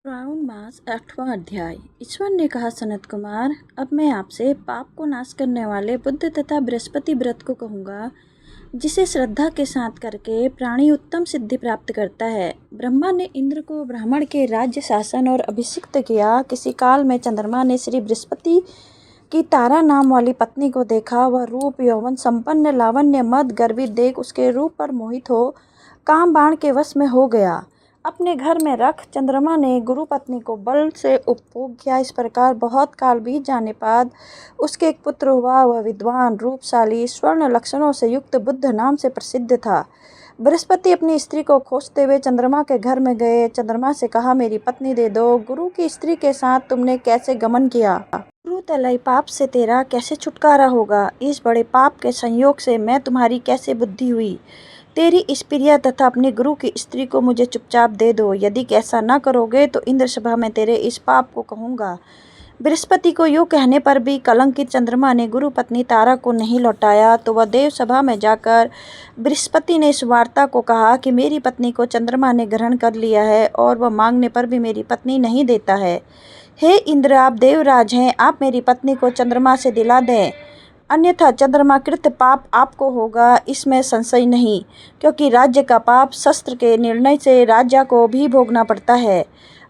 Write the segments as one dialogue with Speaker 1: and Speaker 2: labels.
Speaker 1: श्रावण मास 8वां अध्याय। ईश्वर ने कहा, सनत कुमार, अब मैं आपसे पाप को नाश करने वाले बुद्ध तथा बृहस्पति व्रत को कहूँगा, जिसे श्रद्धा के साथ करके प्राणी उत्तम सिद्धि प्राप्त करता है। ब्रह्मा ने इंद्र को ब्राह्मण के राज्य शासन और अभिषिक्त किया। किसी काल में चंद्रमा ने श्री बृहस्पति की तारा नाम वाली पत्नी को देखा। वह रूप यौवन संपन्न लावण्य मद गर्वित देख उसके रूप पर मोहित हो काम बाण के वश में हो गया। अपने घर में रख चंद्रमा ने गुरु पत्नी को बल से उपभोग किया। इस प्रकार बहुत काल बीत जाने बाद उसके एक पुत्र हुआ। वह विद्वान, रूपशाली, स्वर्ण लक्षणों से युक्त बुद्ध नाम से प्रसिद्ध था। बृहस्पति अपनी स्त्री को खोजते हुए चंद्रमा के घर में गए। चंद्रमा से कहा, मेरी पत्नी दे दो। गुरु की स्त्री के साथ तुमने कैसे गमन किया? गुरु तलय पाप से तेरा कैसे छुटकारा होगा? इस बड़े पाप के संयोग से मैं तुम्हारी कैसे बुद्धि हुई? तेरी इस प्रिया तथा अपने गुरु की स्त्री को मुझे चुपचाप दे दो। यदि ऐसा न करोगे तो इंद्र सभा में तेरे इस पाप को कहूँगा। बृहस्पति को यूँ कहने पर भी कलंकित चंद्रमा ने गुरु पत्नी तारा को नहीं लौटाया, तो वह देव सभा में जाकर बृहस्पति ने इस वार्ता को कहा कि मेरी पत्नी को चंद्रमा ने ग्रहण कर लिया है और वह मांगने पर भी मेरी पत्नी नहीं देता है। हे इंद्र, आप देवराज हैं, आप मेरी पत्नी को चंद्रमा से दिला दें, अन्यथा चंद्रमा कृत पाप आपको होगा, इसमें संशय नहीं, क्योंकि राज्य का पाप शस्त्र के निर्णय से राजा को भी भोगना पड़ता है।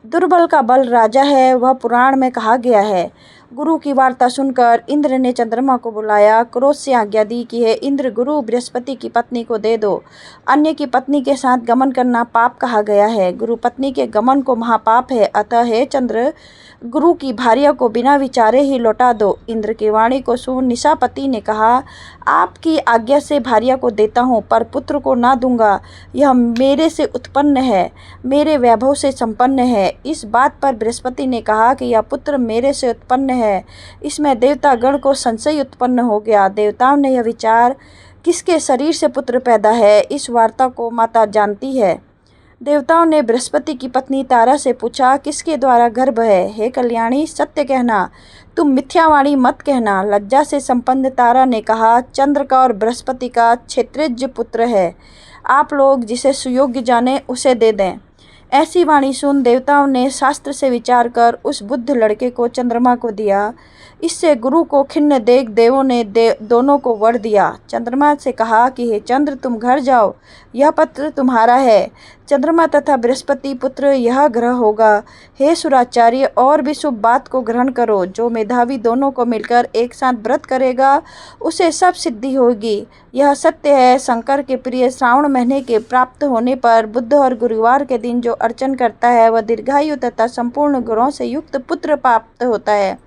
Speaker 1: दुर्बल का बल राजा है, वह पुराण में कहा गया है। गुरु की वार्ता सुनकर इंद्र ने चंद्रमा को बुलाया, क्रोध से आज्ञा दी कि हे इंद्र, गुरु बृहस्पति की पत्नी को दे दो। अन्य की पत्नी के साथ गमन करना पाप कहा गया है। गुरु पत्नी के गमन को महापाप है। अतः हे चंद्र, गुरु की भार्या को बिना विचारे ही लौटा दो। इंद्र की वाणी को सुन निशापति ने कहा, आपकी आज्ञा से भार्या को देता हूँ, पर पुत्र को ना दूंगा। यह मेरे से उत्पन्न है, मेरे वैभव से संपन्न है। इस बात पर बृहस्पति ने कहा कि यह पुत्र मेरे से उत्पन्न है। इसमें देवतागण को संशय उत्पन्न हो गया। देवताओं ने यह विचार, किसके शरीर से पुत्र पैदा है? इस वार्ता को माता जानती है। देवताओं ने बृहस्पति की पत्नी तारा से पूछा, किसके द्वारा गर्भ है? हे कल्याणी, सत्य कहना, तुम मिथ्यावाणी मत कहना। लज्जा से संपन्न तारा ने कहा, चंद्र का और बृहस्पति का क्षेत्रेज्य पुत्र है। आप लोग जिसे सुयोग्य जाने उसे दे दें। ऐसी वाणी सुन देवताओं ने शास्त्र से विचार कर उस बुद्ध लड़के को चंद्रमा को दिया। इससे गुरु को खिन्न देख देवों ने दोनों को वर दिया। चंद्रमा से कहा कि हे चंद्र, तुम घर जाओ, यह पत्र तुम्हारा है। चंद्रमा तथा बृहस्पति पुत्र यह ग्रह होगा। हे सुराचार्य, और भी शुभ बात को ग्रहण करो। जो मेधावी दोनों को मिलकर एक साथ व्रत करेगा उसे सब सिद्धि होगी। यह सत्य है। शंकर के प्रिय श्रावण महीने के प्राप्त होने पर बुध और गुरुवार के दिन जो अर्चन करता है वह दीर्घायु तथा संपूर्ण गुणों से युक्त पुत्र प्राप्त होता है।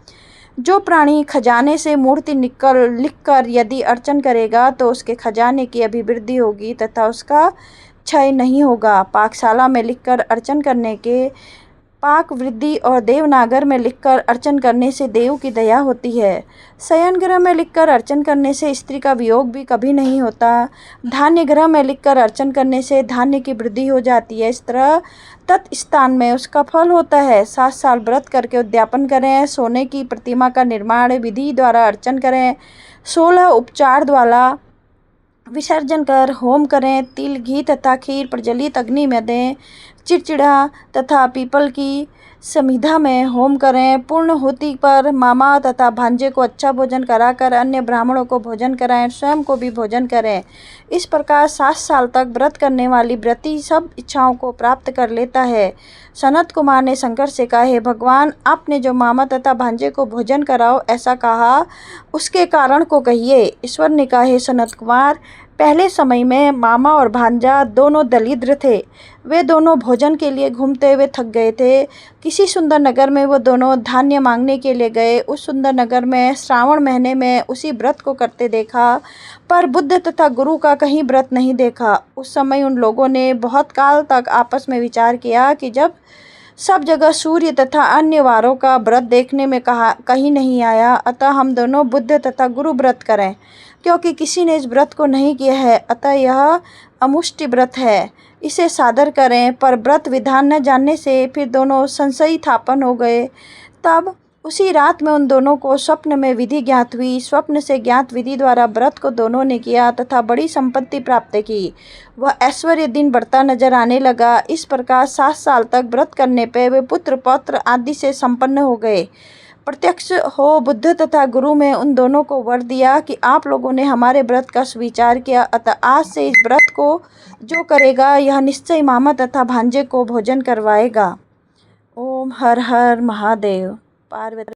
Speaker 1: जो प्राणी खजाने से मूर्ति लिखकर यदि अर्चन करेगा तो उसके खजाने की अभिवृद्धि होगी तथा उसका क्षय नहीं होगा। पाकशाला में लिखकर अर्चन करने के पाक वृद्धि और देवनागर में लिखकर अर्चन करने से देव की दया होती है। शयन ग्रह में लिखकर अर्चन करने से स्त्री का वियोग भी कभी नहीं होता। धान्य ग्रह में लिखकर अर्चन करने से धान्य की वृद्धि हो जाती है। इस तरह तत्स्थान में उसका फल होता है। 7 साल व्रत करके उद्यापन करें। सोने की प्रतिमा का निर्माण विधि द्वारा अर्चन करें। 16 उपचार द्वारा विसर्जन कर होम करें। तिल, घी तथा खीर प्रज्वलित अग्नि में दें। चिड़चिड़ा तथा पीपल की समिधा में होम करें। पूर्ण होती पर मामा तथा भांजे को अच्छा भोजन कराकर अन्य ब्राह्मणों को भोजन कराएं। स्वयं को भी भोजन करें। इस प्रकार 7 साल तक व्रत करने वाली व्रती सब इच्छाओं को प्राप्त कर लेता है। सनत कुमार ने शंकर से कहा, हे भगवान, आपने जो मामा तथा भांजे को भोजन कराओ ऐसा कहा, उसके कारण को कहिए। ईश्वर ने कहा, हे सनत कुमार, पहले समय में मामा और भांजा दोनों दरिद्र थे। वे दोनों भोजन के लिए घूमते हुए थक गए थे। किसी सुंदर नगर में वो दोनों धान्य मांगने के लिए गए। उस सुंदर नगर में श्रावण महीने में उसी व्रत को करते देखा, पर बुद्ध तथा गुरु का कहीं व्रत नहीं देखा। उस समय उन लोगों ने बहुत काल तक आपस में विचार किया कि जब सब जगह सूर्य तथा अन्य वारों का व्रत देखने में कहीं नहीं आया, अतः हम दोनों बुद्ध तथा गुरु व्रत करें। क्योंकि किसी ने इस व्रत को नहीं किया है, अतः यह अमुष्टि व्रत है, इसे सादर करें। पर व्रत विधान न जानने से फिर दोनों संशयी स्थापन हो गए। तब उसी रात में उन दोनों को स्वप्न में विधि ज्ञात हुई। स्वप्न से ज्ञात विधि द्वारा व्रत को दोनों ने किया तथा बड़ी संपत्ति प्राप्त की। वह ऐश्वर्य दिन बढ़ता नजर आने लगा। इस प्रकार 7 साल तक व्रत करने पे वे पुत्र पौत्र आदि से संपन्न हो गए। प्रत्यक्ष हो बुद्ध तथा गुरु में उन दोनों को वर दिया कि आप लोगों ने हमारे व्रत का स्वीकार किया, अतः आज से इस व्रत को जो करेगा यह निश्चय मामा तथा भांजे को भोजन करवाएगा। ओम हर हर महादेव। पार्वती।